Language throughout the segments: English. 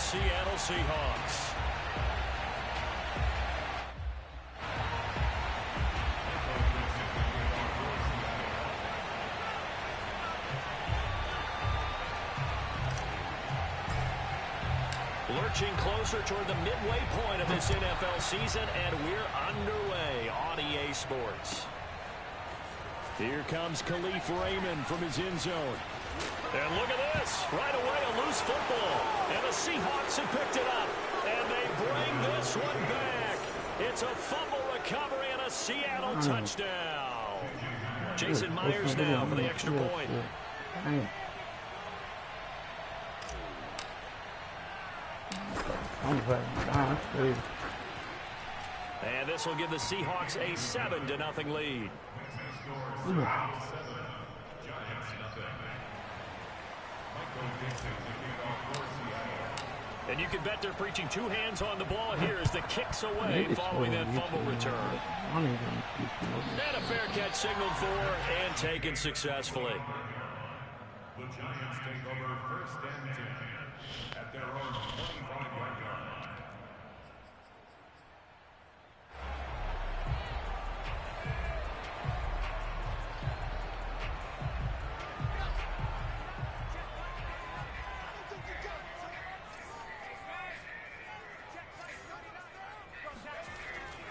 Seattle Seahawks. Lurching closer toward the midway point of this NFL season, and we're underway on EA Sports. Here comes Khalif Raymond from his end zone. And look at this. Right away, a loose football. And the Seahawks have picked it up. And they bring this one back. It's a fumble recovery and a Seattle touchdown. Jason Myers now for the extra point. And this will give the Seahawks a 7-0 lead. And you can bet they're preaching two hands on the ball here as the kicks away following that fumble return. And a fair catch signaled for and taken successfully. The Giants take over first and 10 at their own 25-yard line.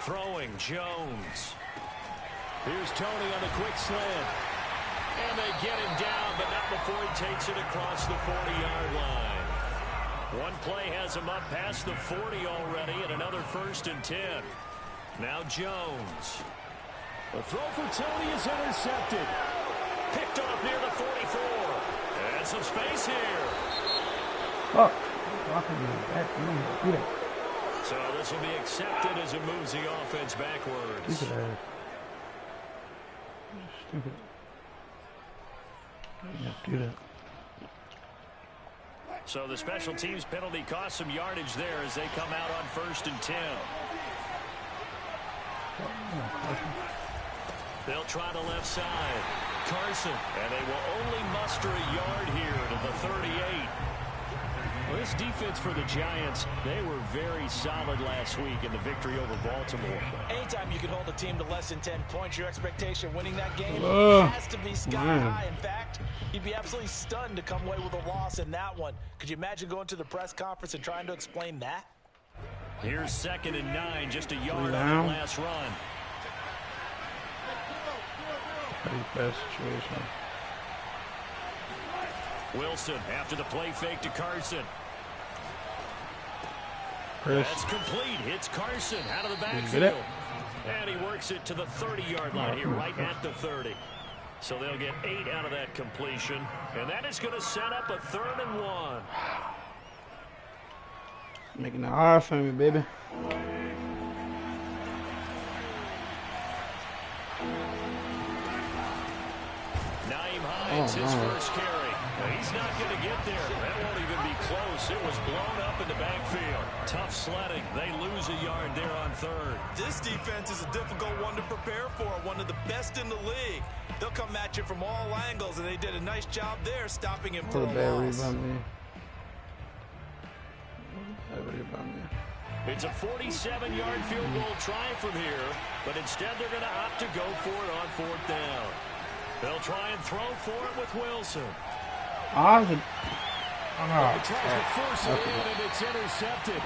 Throwing Jones. Here's Tony on the quick slant. And they get him down, but not before he takes it across the 40-yard line. One play has him up past the 40 already, and another 1st and 10. Now Jones. The throw for Tony is intercepted. Picked off near the 44. And some space here. Oh. So this will be accepted as it moves the offense backwards. Stupid. Do that. So the special teams penalty cost some yardage there as they come out on 1st and 10. They'll try the left side. Carson. And they will only muster a yard here to the 38. Well, this defense for the Giants, they were very solid last week in the victory over Baltimore. Anytime you can hold a team to less than 10 points, your expectation winning that game has to be sky high. In fact, you'd be absolutely stunned to come away with a loss in that one. Could you imagine going to the press conference and trying to explain that? Here's 2nd and 9, just a yard on the last run. Pretty best situation. Wilson after the play fake to Carson. Chris. That's complete. Hits Carson out of the backfield. And he works it to the 30-yard line here, right at the 30. So they'll get 8 out of that completion. And that is going to set up a 3rd and 1. Making it hard for me, baby. Naeem Hines, his first carry. He's not going to get there. That won't even be close. It was blown up in the backfield. Tough sledding. They lose a yard there on 3rd. This defense is a difficult one to prepare for. One of the best in the league. They'll come at you from all angles, and they did a nice job there stopping him for a loss. It's a 47-yard field goal try from here, but instead they're going to opt to go for it on 4th down. They'll try and throw for it with Wilson. He tries to force it in, and it's intercepted.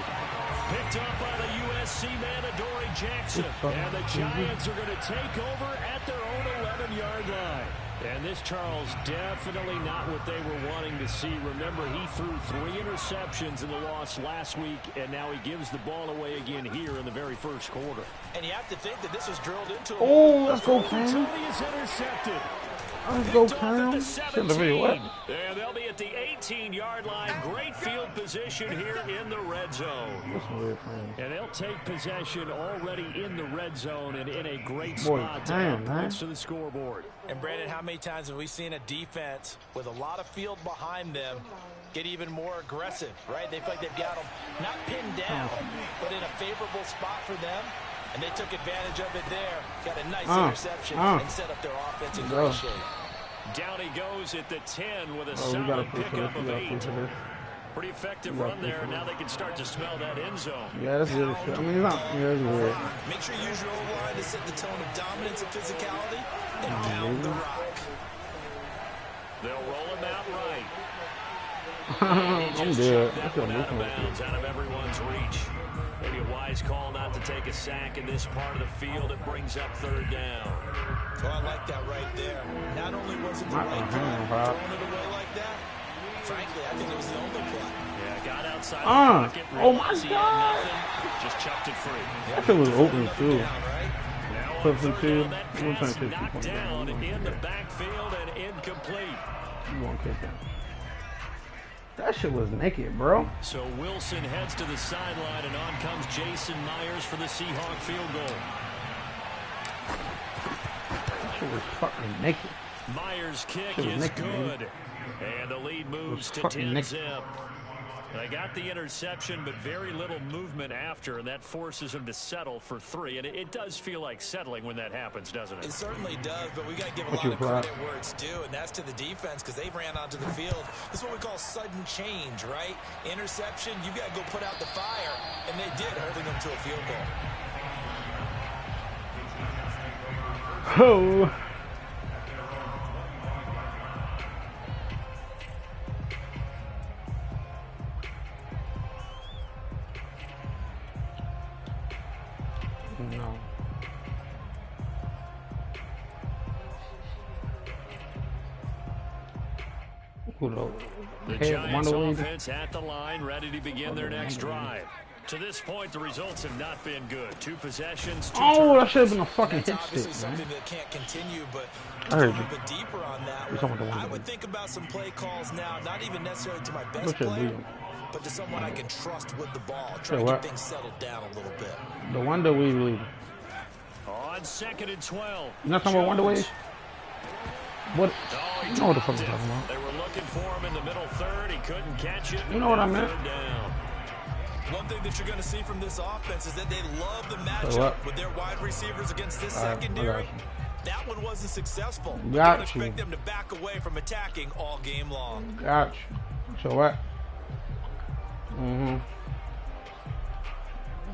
Picked up by the USC man, Adoree Jackson. And the Giants are going to take over at their own 11-yard line. And this, Charles, definitely not what they were wanting to see. Remember, he threw 3 interceptions in the loss last week, and now he gives the ball away again here in the very first quarter. And you have to think that this was drilled into him. Oh, let's go, Cam. Tony is intercepted. Let's go, Cam. And they'll be at the 18-yard line. Great field position here in the red zone. And they'll take possession already in the red zone and in a great spot to add points to the scoreboard. And, Brandon, how many times have we seen a defense with a lot of field behind them get even more aggressive, right? They feel like they've got them not pinned down, but in a favorable spot for them. And they took advantage of it there. Got a nice interception and set up their offense in great shape. Down he goes at the 10 with a solid pickup of 8. Pretty effective run there. Now they can start to smell that end zone. Yeah, that's weird shit. I mean, it's not. Yeah, it's weird. Make sure you use your O-line to set the tone of dominance and physicality and pound the rock. They'll roll him out right. I'm dead. I feel out of bounds, out of everyone's reach. Maybe a wise call not to take a sack in this part of the field. It brings up third down. Oh, I like that right there. Not only was it the right play, throwing it away like that, frankly, I think it was the only play. Yeah, got outside the pocket. Oh, my God. Just chucked it free. That shit was open, too. Now Cliff and two. that pass knocked down in the backfield and incomplete. You won't kick that. That shit was naked, bro. So Wilson heads to the sideline, and on comes Jason Myers for the Seahawk field goal. That shit was fucking naked. Myers' kick is good. And the lead moves to 10-zip. They got the interception, but very little movement after, and that forces him to settle for 3. And it does feel like settling when that happens, doesn't it? It certainly does, but we got to give a lot of credit where it's due, and that's to the defense because they ran onto the field. This is what we call sudden change, right? Interception, you got to go put out the fire, and they did, holding them to a field goal. Oh. No. The Giants offense at the line, ready to begin their next drive. To this point, the results have not been good. 2 possessions, 2 that should have been a fucking hit obviously stick, man. something that can't continue, but I heard a you. little bit deeper on that one. I would think about some play calls now, not even necessarily to my best player, but to someone I can trust with the ball. Try to get things settled down a little bit. The Wonder Weed lead. On 2nd and 12. You know talking about Wonder Weed? What? Oh, you know what the fuck I'm talking about. They were looking for him in the middle third. He couldn't catch it. You know what I meant? Down. One thing that you're going to see from this offense is that they love the matchup with their wide receivers against this secondary. That one wasn't successful. You don't expect them to back away from attacking all game long. Got you. So what?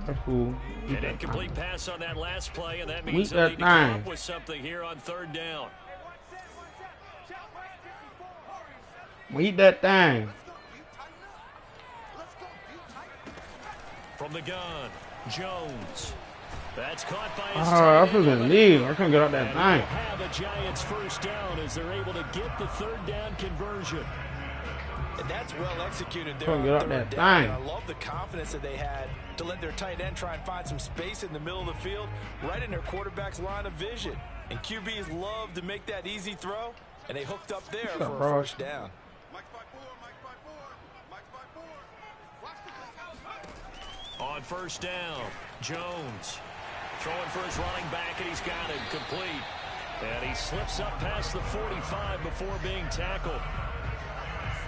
That's cool. An incomplete pass on that last play, and that means they need to come up with something here on 3rd down. We eat that thing. From the gun, Jones. That's caught by his I feel in lead. I couldn't get out that thing. Have a Giants first down as they're able to get the 3rd down conversion. And that's well executed there. Couldn't get out that thing. I love the confidence that they had to let their tight end try and find some space in the middle of the field, right in their quarterback's line of vision. And QBs love to make that easy throw, and they hooked up there for a first down. On 1st down, Jones throwing for his running back, and he's got it complete. And he slips up past the 45 before being tackled.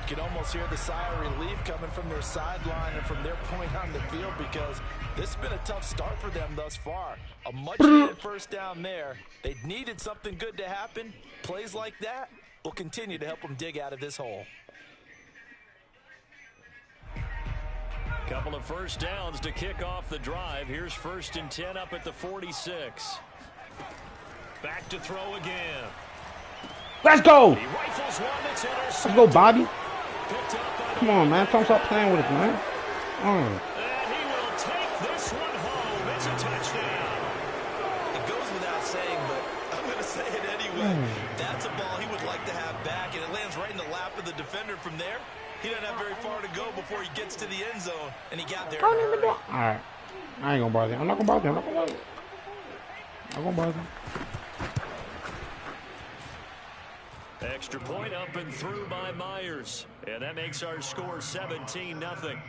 You can almost hear the sigh of relief coming from their sideline and from their point on the field because this has been a tough start for them thus far. A much-needed first down there. They needed something good to happen. Plays like that will continue to help them dig out of this hole. Couple of first downs to kick off the drive. Here's 1st and 10 up at the 46. Back to throw again. Let's go. He rifles one that's Let's go, Bobby. Come on, man. Don't stop playing with it, man. And he will take this one home. It's a touchdown. It goes without saying, but I'm going to say it anyway. That's a ball he would like to have back, and it lands right in the lap of the defender from there. He doesn't have very far to go before he gets to the end zone, and he got there. All right. I ain't going to bother him. I'm not going to bother him. I'm not going to bother him. Extra point up and through by Myers. And that makes our score 17-0.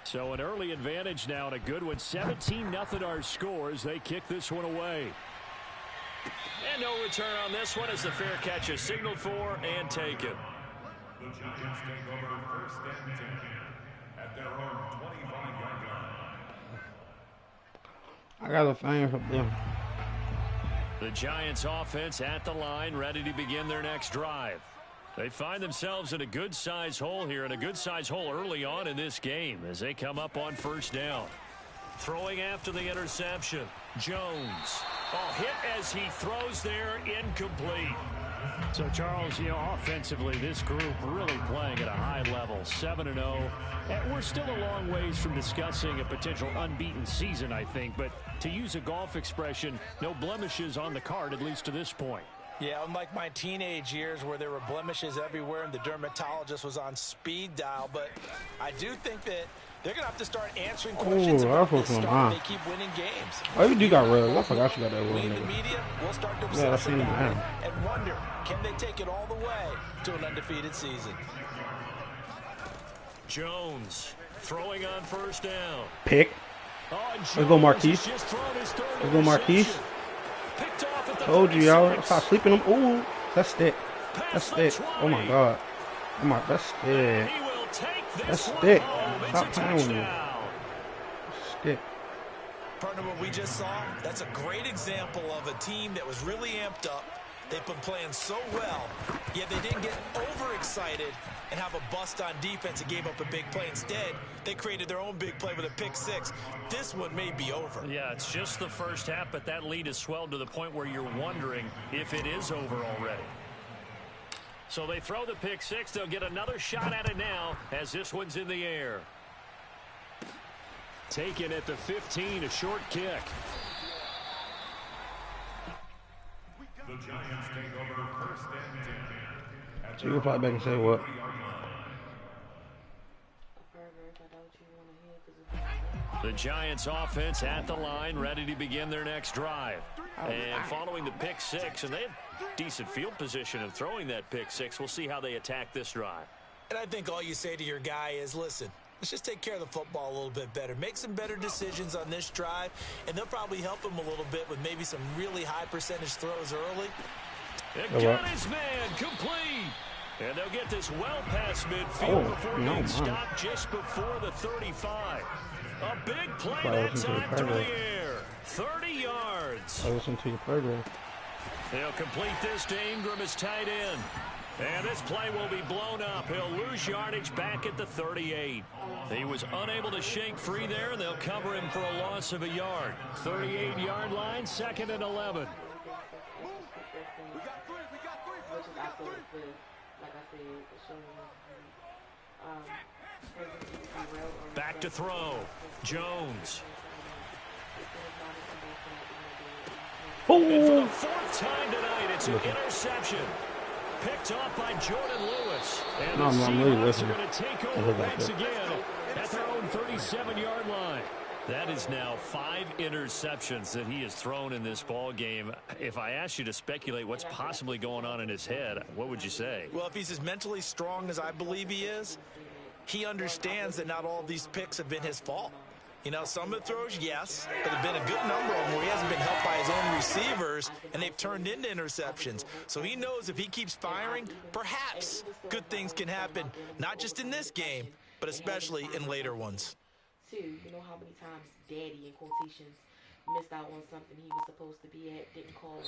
So an early advantage now and a good one. 17-0 our score as they kick this one away. And no return on this one as the fair catch is signaled for and taken. The Giants take over 1st and 10 at their own 25-yard line. I got a thing for them. The Giants offense at the line, ready to begin their next drive. They find themselves in a good-sized hole here, and a good-sized hole early on in this game as they come up on first down. Throwing after the interception, Jones. Oh, hit as he throws there, incomplete. So, Charles, offensively, this group really playing at a high level, 7-0. And we're still a long ways from discussing a potential unbeaten season, I think. But to use a golf expression, no blemishes on the card, at least to this point. Yeah, unlike my teenage years where there were blemishes everywhere and the dermatologist was on speed dial. But I do think that they're going to have to start answering questions about this stuff. They keep winning games. Oh, you do got rubbed. I forgot you got that We rub. in the media will start to obsess about it and wonder, can they take it all the way to an undefeated season? Jones throwing on first down. Pick. Let's go, Marquise. Let's go, Marquise. Told you, y'all. Stop sleeping them. Ooh, that's thick. That's thick. Oh, my God. Oh, my, that's thick. That's thick. Stop playing with me. That's thick. Partner, what we just saw, that's a great example of a team that was really amped up. They've been playing so well, yet they didn't get overexcited and have a bust on defense and gave up a big play. Instead, they created their own big play with a pick six. This one may be over. Yeah, it's just the first half, but that lead has swelled to the point where you're wondering if it is over already. So they throw the pick six. They'll get another shot at it now as this one's in the air. Taken at the 15, a short kick. The Giants take over first and 10. So you can fly back and say what? The Giants offense at the line, ready to begin their next drive. And following the pick six, and they have decent field position of throwing that pick six. We'll see how they attack this drive. And I think all you say to your guy is, listen, let's just take care of the football a little bit better. Make some better decisions on this drive, and they'll probably help him a little bit with maybe some really high percentage throws early. It got his man complete. And they'll get this well past midfield before being stopped just before the 35. A big play that time through the air. 30 yards. I listened to your program. They'll complete this to Ingram as tight end. And this play will be blown up. He'll lose yardage back at the 38. He was unable to shake free there, and they'll cover him for a loss of a yard. 38-yard line, 2nd and 11. Back to throw. Jones. And for the 4th time tonight, it's an interception. Picked off by Jordan Lewis. And the Seahawks are going to take over once again at their own 37-yard line. That is now 5 interceptions that he has thrown in this ball game. If I asked you to speculate what's possibly going on in his head, what would you say? Well, if he's as mentally strong as I believe he is, he understands that not all of these picks have been his fault. You know, some of the throws, yes, but there have been a good number of them where he hasn't been helped by his own receivers, and they've turned into interceptions. So he knows if he keeps firing, perhaps good things can happen, not just in this game, but especially in later ones. You know how many times Daddy, in quotations, missed out on something he was supposed to be at, didn't call him.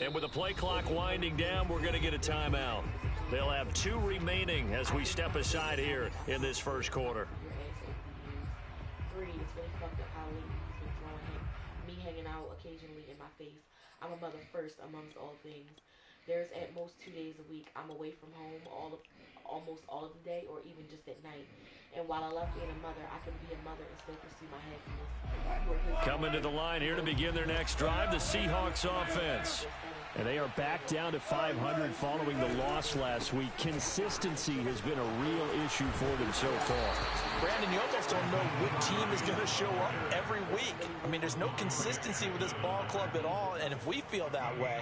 And with the play clock winding down, we're going to get a timeout. They'll have 2 remaining as we step aside here in this first quarter. It's really fucked up how lately he's been throwing me hanging out occasionally in my face. I'm a mother first amongst all things. There's at most 2 days a week I'm away from home almost all of the day or even just at night. And while I love being a mother, I can be a mother and still pursue my happiness. Coming to the line here to begin their next drive, the Seahawks offense. And they are back down to 500 following the loss last week. Consistency has been a real issue for them so far. Brandon, you almost don't know what team is going to show up every week. I mean, there's no consistency with this ball club at all, and if we feel that way,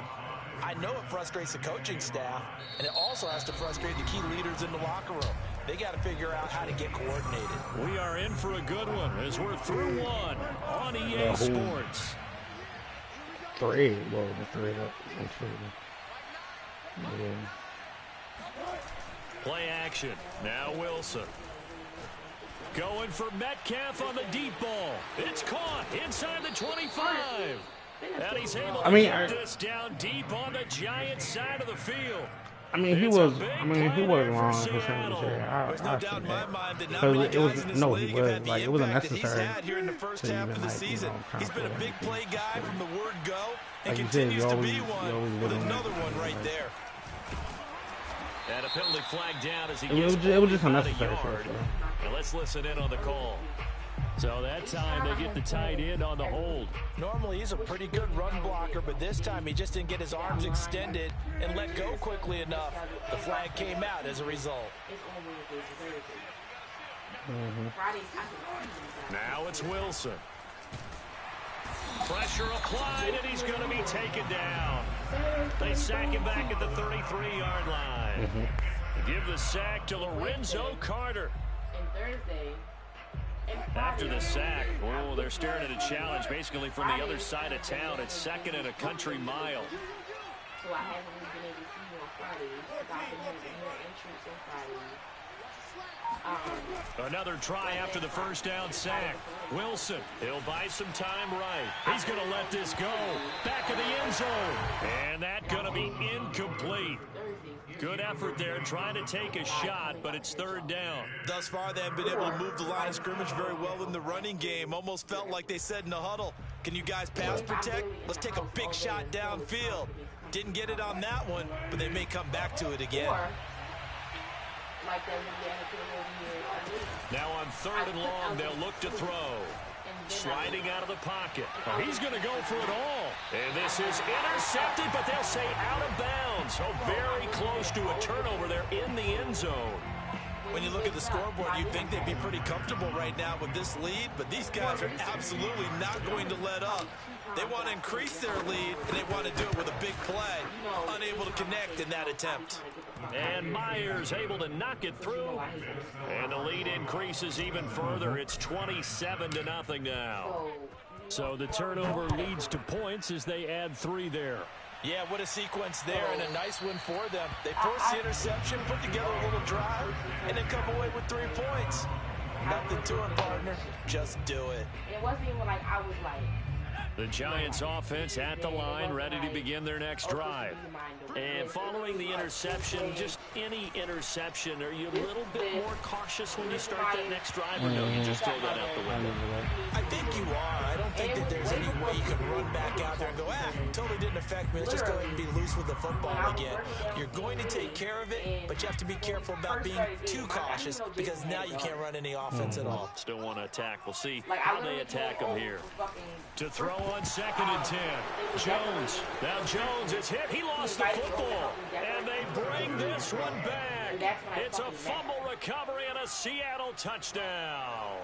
I know it frustrates the coaching staff, and it also has to frustrate the key leaders in the locker room. They got to figure out how to get coordinated. We are in for a good one as we're through one on EA Sports. 3. Well, the 3 up. Yeah. Play action. Now Wilson. Going for Metcalf on the deep ball. It's caught inside the 25. And he's able to get this down deep on the Giants side of the field. I mean, he was wrong for saying this. There's no doubt in my mind that not because many it guys was in this no, league he have was had the like it wasn't impact that necessary. he's had here in the first half of the season. He's been a big play guy from the word go and like continues said, to be one with another one right there. And a penalty flag down as he gets it was just unnecessary. And let's listen in on the call. So that time they get the tight end on the hold. Normally he's a pretty good run blocker, but this time he just didn't get his arms extended and let go quickly enough. The flag came out as a result. Now it's Wilson. Pressure applied, and he's going to be taken down. They sack him back at the 33-yard line. Give the sack to Lorenzo Carter. After the sack, oh, they're staring at a challenge basically from the other side of town. It's 2nd and a country mile. So I haven't really been able to see you on Fridays because I've been having more entries on Fridays. Another try after the first down sack. Wilson, he'll buy some time right. He's going to let this go. Back of the end zone. And that's going to be incomplete. Good effort there, trying to take a shot, but it's 3rd down. Thus far, they have been able to move the line of scrimmage very well in the running game. Almost felt like they said in the huddle, can you guys pass protect? Let's take a big shot downfield. Didn't get it on that one, but they may come back to it again. Now on 3rd and long, they'll look to throw. Sliding out of the pocket. Oh, he's going to go for it all. And this is intercepted, but they'll say out of bounds. So very close to a turnover there in the end zone. When you look at the scoreboard, you'd think they'd be pretty comfortable right now with this lead, but these guys are absolutely not going to let up. They want to increase their lead, and they want to do it with a big play. Unable to connect in that attempt. And Myers able to knock it through. And the lead increases even further. It's 27-0 now. So the turnover leads to points as they add 3 there. Yeah, what a sequence there, and a nice win for them. They force the interception, put together a little drive, and then come away with 3 points. Nothing to it, partner. Just do it. It wasn't even like I was like... The Giants offense at the line, ready to begin their next drive. And following the interception, just any interception, are you a little bit more cautious when you start that next drive, or no, you just throw that out the window? I think you are. I don't think that there's any way you can run back out there and go, totally didn't affect me. Let's just go ahead and be loose with the football again. You're going to take care of it, but you have to be careful about being too cautious because now you can't run any offense at all. Still want to attack. We'll see how they attack them here. To throw on 2nd and 10. Jones. Now Jones is hit. He lost the football. And they bring this one back. It's a fumble recovery and a Seattle touchdown.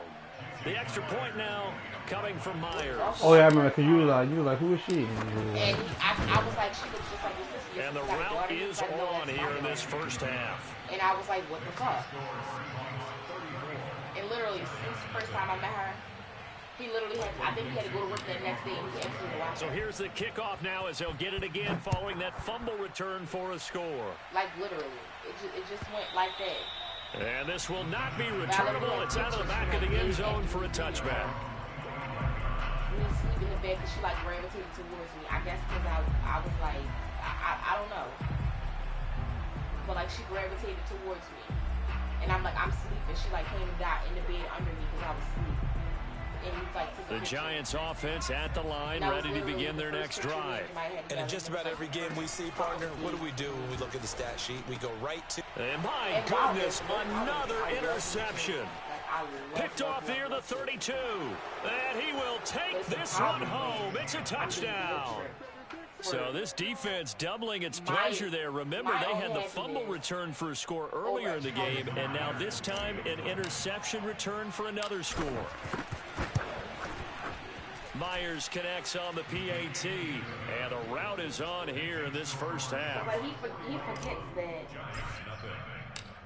The extra point now coming from Myers. Oh yeah, I remember, because you were like, who is she? And I was like, she looks just like your sister. And the route is on here in this first half. And I was like, what the fuck? And literally, since the first time I met her, he literally had, I think he had to go to work the next day and he absolutely watched. So here's the kickoff now as they'll get it again following that fumble return for a score. Like literally, it just went like that. And this will not be returnable. It's out of the back of the end zone for a touchback. We sleep in the bed because she like gravitated towards me. I guess because I was like, I don't know. But like she gravitated towards me. And I'm like, I'm sleeping. She like came and got in the bed under me because I was asleep. The Giants offense at the line, ready to begin their next drive. And in just about every game we see, partner, what do we do when we look at the stat sheet? We go right to... And my goodness, another interception. Picked off near the 32. And he will take this one home. It's a touchdown. So this defense doubling its pleasure there. Remember, they had the fumble return for a score earlier in the game, and now this time an interception return for another score. Myers connects on the PAT, and a route is on here in this first half. But he forgets that.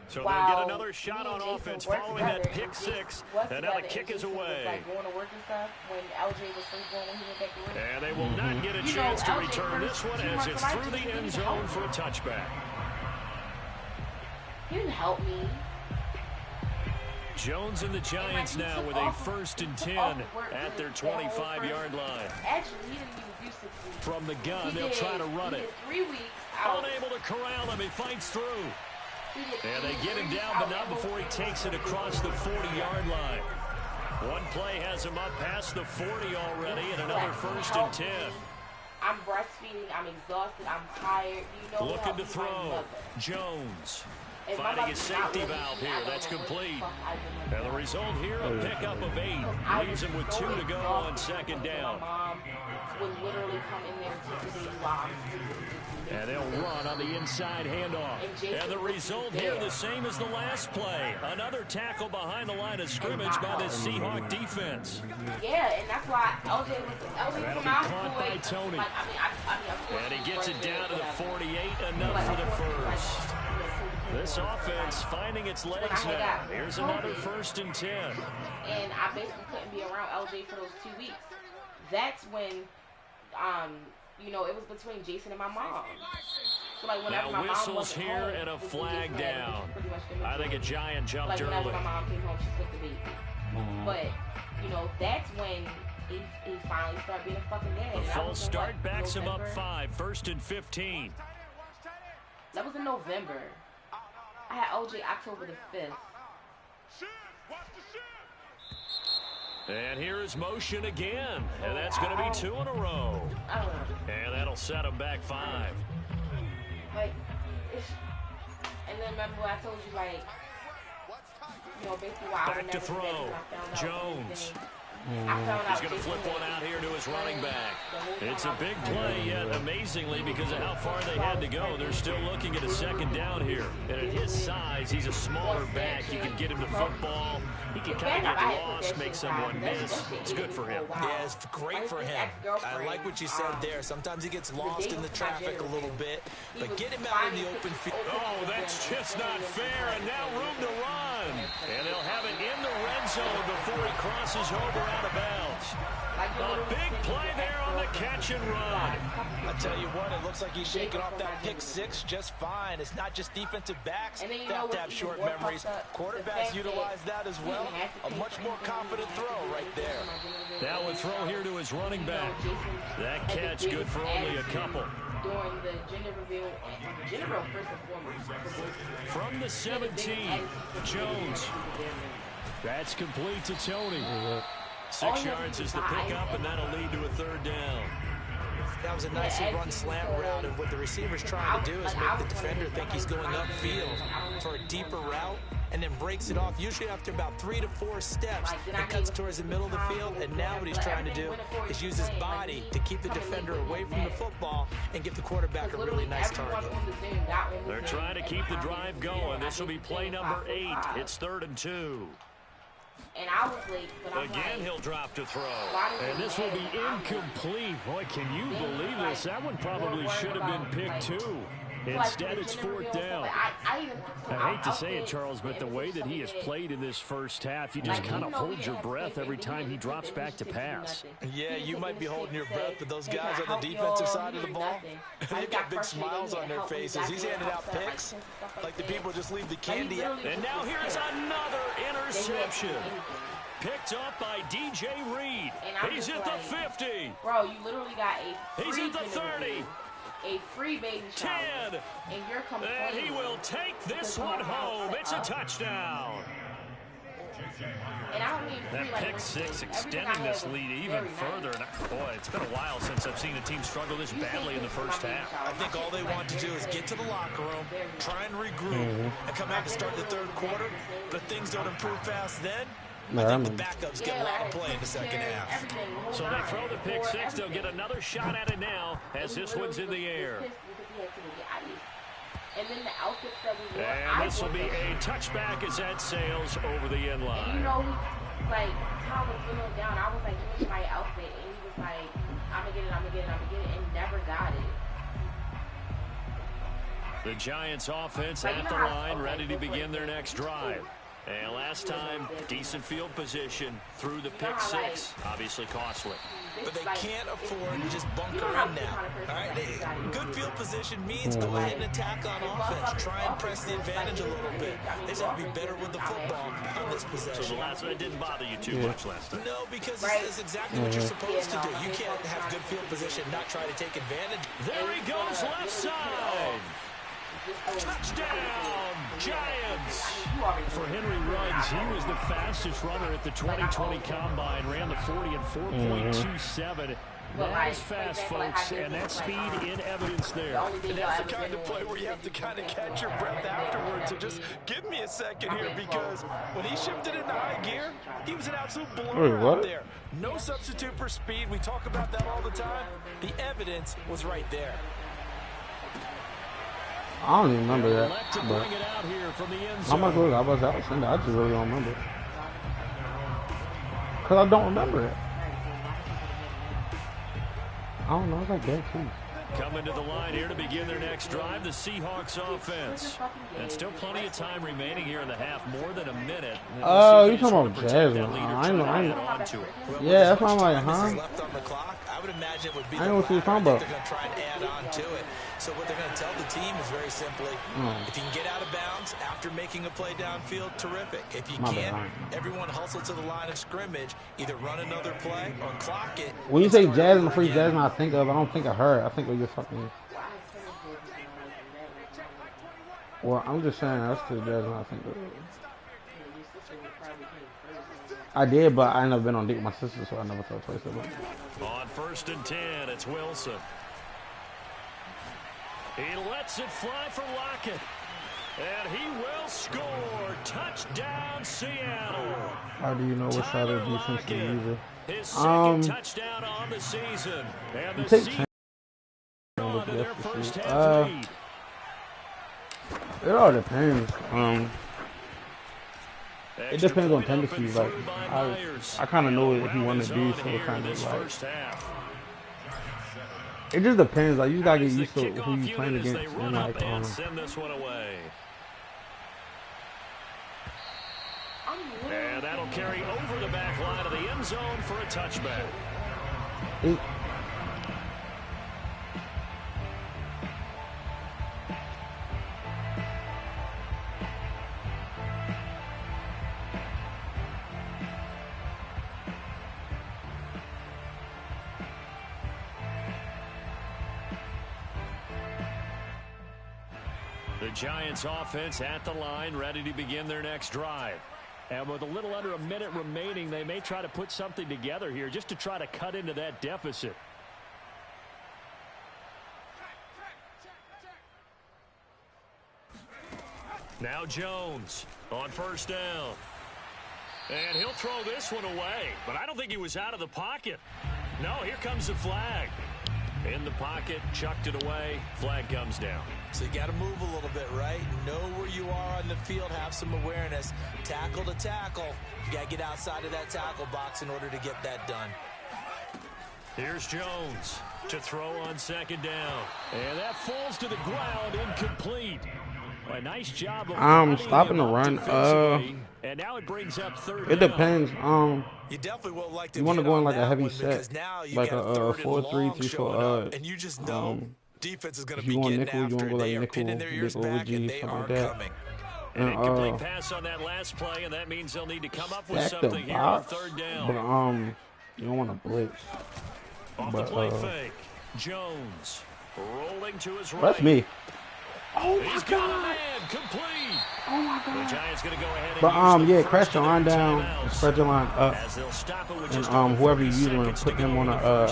So they'll get another shot on offense following that pick six, and now the kick is away. Like going to work and stuff when LJ was first going when he went back to work. And they will not get a chance to return this one as it's through the end zone for a touchback. He didn't help me. Jones and the Giants now with a 1st and 10 at their 25-yard line. Actually, he didn't even do 6 weeks. From the gun, they'll try to run it. 3 weeks out. Unable to corral him. He fights through. And they get him down, but not before he takes it across the 40-yard line. One play has him up past the 40 already, and another 1st and 10. I'm breastfeeding. I'm exhausted. I'm tired. You know, looking to throw. Jones finding his safety valve here. That's complete. And the result here, a pickup of 8. Leaves him with 2 to go on 2nd down. My mom would literally come in there and take the baby while I'm sleeping. And they'll run on the inside handoff. And the result here, the same as the last play. Another tackle behind the line of scrimmage by the Seahawk defense. Yeah, and that's why LJ That'll be caught by Tony. And he gets it down to the 48, enough for the first. This offense finding its legs now. Here's another 1st and 10. And I basically couldn't be around LJ for those 2 weeks. That's when, you know, it was between Jason and my mom. So like whenever now my whistles mom wasn't here home, and a flag down. I think a Giant jumped like whenever early. my mom came home, she took the baby. But, you know, that's when he finally started being a fucking dad. The And that false was in, start what, backs him up November? 5, 1st and 15. That was in November. I had OJ October the 5th. And here is motion again. And that's going to be 2 in a row. I don't know. And that'll set him back 5. Like, and then remember what I told you, like, you know, basically why I Back would to never throw. do that, 'cause I found out Jones. everything. I found out He's going to Jason flip one was out here to his running back. the whole time It's I a was big playing. play, yet amazingly, because of how far they had to go, they're still looking at a 2nd down here. And at his size, he's a smaller back. You can get him to football. He can kind of get lost, make someone miss. It's good for him. Yeah, it's great for him. I like what you said there. Sometimes he gets lost in the traffic a little bit, but get him out in the open field. Oh, that's just not fair, and now room to run. And they'll have it in the red zone before he crosses over out of bounds. A big play there on the catch and run. I tell you what, it looks like he's shaking off that pick 6 just fine. It's not just defensive backs that have to have short memories. Quarterbacks utilize that as well. A much more confident throw right there. Now a throw here to his running back. That catch good for only a couple. During the gender reveal first and foremost. From the 17, Jones. That's complete to Tony. 6 yards is the pickup, and that'll lead to a 3rd down. That was a nice run slant route, and what the receiver's trying to do is make the defender think he's going upfield for a deeper route, and then breaks it off, usually after about 3 to 4 steps, and cuts towards the middle of the field. And now what he's trying to do is use his body to keep the defender away from the football and give the quarterback a really nice target. They're trying to keep the drive going. This will be play number 8. It's 3rd and 2. And I was late, but I'm Again, like, he'll drop to throw. And this will be incomplete. Boy, can you believe this? That one probably should have been picked too. Instead, it's 4th down. I hate to say it, Charles, but the way that he has played in this first half, you just kind of hold your breath every time he drops back to pass. Yeah, you might be holding your breath, but those guys on the defensive side of the ball, they've got big smiles on their faces. He's handing out picks like the people just leave the candy out. And now here's another interception. Picked up by DJ Reed. He's at the 50. Bro, you literally got a He's at the 30. A free baby shower. 10. And you're complaining. And he will take this one home. It's a touchdown. And I don't mean free, That like, pick 6 extending this lead even further. And boy, it's been a while since I've seen a team struggle this badly in the first half. I think all they want to do is get to the locker room, try and regroup, and come out and start the 3rd quarter. But if things don't improve fast then, I think the backups get a lot of play in the 2nd half. So they throw the pick 6. They'll get another shot at it now as this one's in the air. And then the outfits that we wore. And this will be a touchback as that sails over the end line. And you know, like, Tom was feeling down. I was like, give me my outfit. And he was like, I'm going to get it, I'm going to get it, I'm going to get it. And never got it. The Giants offense at the line, ready to begin their next drive. And last time, decent field position through the pick six. Obviously costly. But they can't afford to just bunker in now. All right, good field position means go ahead and attack on offense. Try and press the advantage a little bit. They just have to be better with the football on this possession. So the last one didn't bother you too much last time? No, because it's exactly what you're supposed to do. You can't have good field position and not try to take advantage. There he goes, left side. Touchdown, Giants! For Henry Ruggs, he was the fastest runner at the 2020 Combine, ran the 40 in 4.27. That is fast, folks, and that speed in evidence there. And that's the kind of play where you have to kind of catch your breath afterwards. So just give me a second here, because when he shifted into high gear, he was an absolute blur out there. No substitute for speed. We talk about that all the time. The evidence was right there. I don't even remember that. But I'm not good. I just really don't remember. Because I don't remember it. I don't know. It's like that, too. Coming to the line here to begin their next drive, the Seahawks offense. And still plenty of time remaining here in the half, more than a minute. Oh, you're talking about Jasmine. I know. Yeah, that's why I'm like, huh? Left on the clock. I would imagine it would be I know what you're talking about. They're going to try and add on to it. So what they're going to tell the team is very simply, if you can get out of bounds after making a play downfield, terrific. If you can't, everyone hustle to the line of scrimmage, either run another play or clock it. When you say Jasmine, free Jasmine, I don't think of her. I think of your fucking. Well, I'm just saying that's the Jasmine I think of. I did, but I never been on date with my sister, so I never thought twice about it. On 1st and 10, it's Wilson. He lets it fly for Lockett. And he will score. Touchdown, Seattle. How do you know what side of the defense to use? His second touchdown on the season. And the Seahawks on to their first half lead. It all depends. It depends on tendencies. Like I kind of know what he wanted to do, so it kind of like. It just depends. Like you gotta get used to who you playing against, and like send this one away. And that'll carry over the back line of the end zone for a touchback. The Giants offense at the line, ready to begin their next drive. And with a little under a minute remaining, they may try to put something together here just to try to cut into that deficit. Now Jones on 1st down. And he'll throw this one away, but I don't think he was out of the pocket. No, here comes the flag. In the pocket, chucked it away, flag comes down. So you got to move a little bit, right? Know where you are on the field, have some awareness. Tackle to tackle. You got to get outside of that tackle box in order to get that done. Here's Jones to throw on 2nd down. And that falls to the ground, incomplete. A nice job of stopping the run. And now it brings up 3rd It depends. You definitely will like to. You want to go in like a heavy set, like a 4-3, 3-4. And you just know defense is going to be getting nickel, after. You want to go like nickel, OG, something like that. An incomplete pass on that last play, and that means they'll need to come up with something here on 3rd down. But you don't want to blitz. Off the play fake, Jones rolling to his right. That's me. Oh my God! Complete. Oh my God! The Giants gonna go ahead and yeah, crash the line down, spread your line up, and whoever you use want to put them on a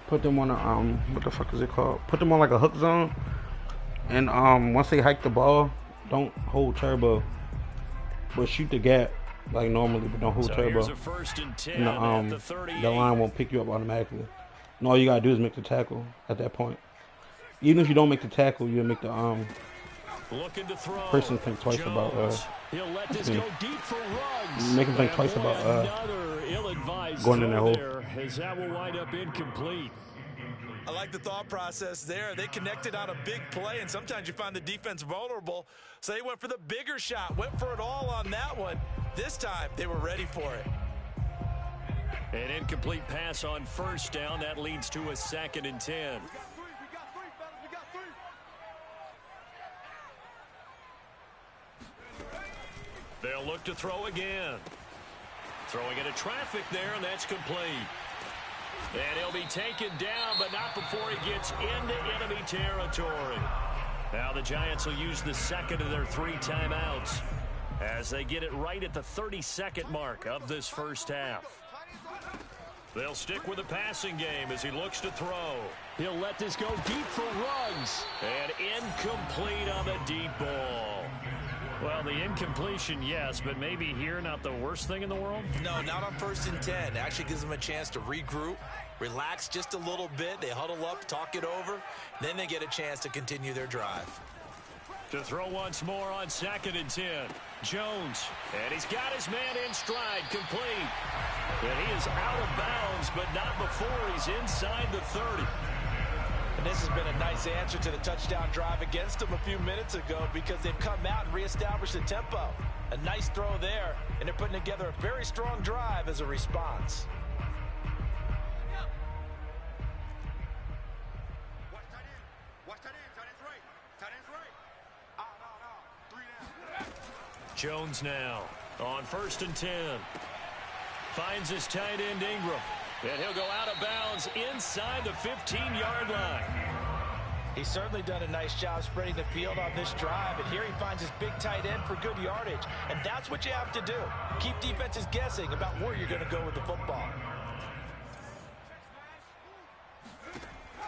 what the fuck is it called? Put them on like a hook zone, and once they hike the ball, don't hold turbo, but shoot the gap like normally, but don't hold turbo. And the line won't pick you up automatically. And all you gotta do is make the tackle at that point. Even if you don't make the tackle, you'll make the person think twice about make him think twice about going in that hole. As that will wind up incomplete. I like the thought process there. They connected on a big play, and sometimes you find the defense vulnerable. So they went for the bigger shot, went for it all on that one. This time, they were ready for it. An incomplete pass on first down. That leads to a 2nd and 10. They'll look to throw again. Throwing into traffic there, and that's complete. And he'll be taken down, but not before he gets into enemy territory. Now the Giants will use the second of their 3 timeouts as they get it right at the 32nd mark of this first half. They'll stick with the passing game as he looks to throw. He'll let this go deep for Ruggs. And incomplete on the deep ball. Well, the incompletion, yes, but maybe here not the worst thing in the world? No, not on 1st and 10. Actually gives them a chance to regroup, relax just a little bit. They huddle up, talk it over. Then they get a chance to continue their drive. To throw once more on 2nd and 10. Jones, and he's got his man in stride, complete. And he is out of bounds, but not before he's inside the 30. And this has been a nice answer to the touchdown drive against them a few minutes ago because they've come out and reestablished the tempo. A nice throw there, and they're putting together a very strong drive as a response. Jones now on 1st and 10. Finds his tight end Ingram. And he'll go out of bounds inside the 15-yard line. He's certainly done a nice job spreading the field on this drive. And here he finds his big tight end for good yardage. And that's what you have to do. Keep defenses guessing about where you're going to go with the football.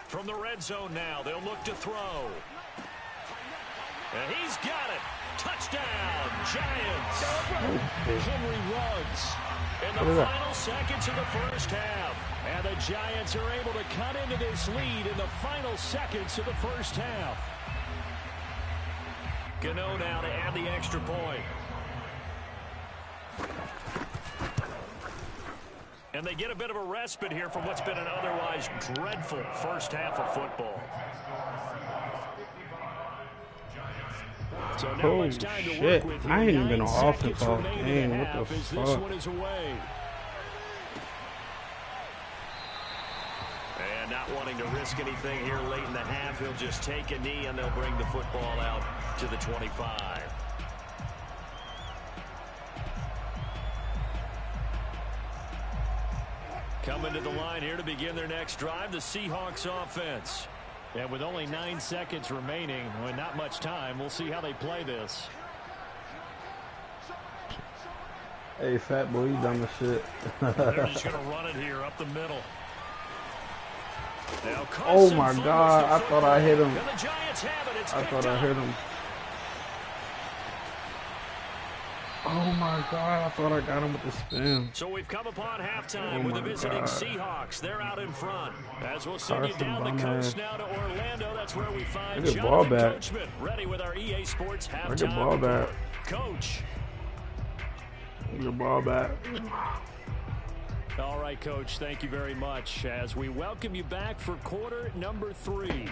From the red zone now, they'll look to throw. And he's got it. Touchdown, Giants. Henry Ruggs in the final seconds of the first half. And the Giants are able to cut into this lead in the final seconds of the first half. Gano now to add the extra point. And they get a bit of a respite here from what's been an otherwise dreadful first half of football. So now Holy it's time to shit. work with I ain't even 9 been on offense seconds all remaining game. in What half the as fuck? this one is away. And not wanting to risk anything here late in the half, he'll just take a knee and they'll bring the football out to the 25. Coming to the line here to begin their next drive, the Seahawks offense. And with only 9 seconds remaining, with not much time, we'll see how they play this. Hey, fat boy, you dumb as shit. They're just going to run it here up the middle. Now Oh my God, I thought I hit him. And the Giants have it. It's I thought I hit him. Oh my God, I thought I got him with the spin. So we've come upon halftime with the visiting Seahawks. They're out in front. As we'll send you down the coast now to Orlando. That's where we find Jonathan Coachman ready with our EA Sports halftime ball back. Coach. Your ball back. All right, Coach, thank you very much as we welcome you back for quarter number 3.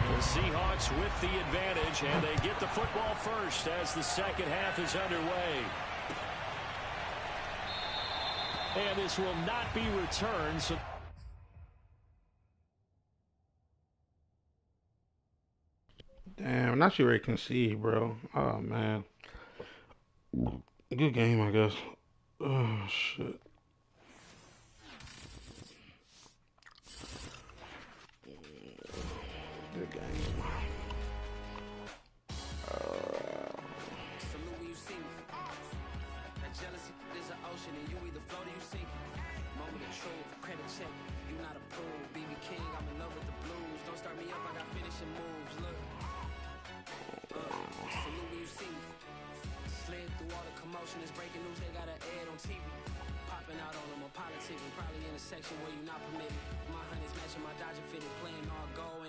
The Seahawks with the advantage, and they get the football first as the second half is underway. And this will not be returned. So Damn, I'm not sure I can see, bro. Oh, man. Good game, I guess. Oh, shit. Good game. Jealousy is an ocean, and you either float or you sink. Moment of truth, credit check, you not approved. BB King, I'm in love with the blues. Don't start me up, I got finishing moves. Look, salute when you see me. Slid through all the commotion, it's breaking news. They got an ad on TV. Popping out on them, a politic, and probably in a section where you not permitted. My honey's matching my Dodger fitted, playing all gold.